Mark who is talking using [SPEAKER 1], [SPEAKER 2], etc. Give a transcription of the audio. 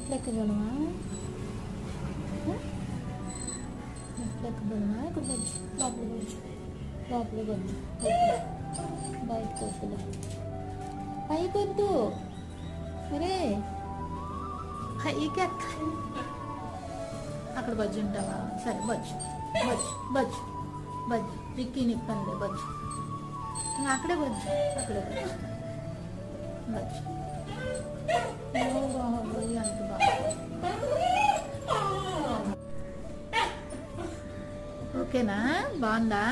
[SPEAKER 1] మెట్లెక్కగలమా? మెట్లెక్కగలమా? ఇక్కడ బజ్జు లోపల బజ్జు బయటకు వద్దులే, పైకొద్దు. అరే పైకి అక్కడ బజ్జు ఉంటావా? సరే బజ్జు బజ్జు బజ్జు బజ్జు విక్కీ నిప్పండి బజ్జు, అక్కడే బజ్జు అక్కడే బజ్జు బజ్జు. బాగుంది అంత బాగా. ఓకేనా? బాగుందా?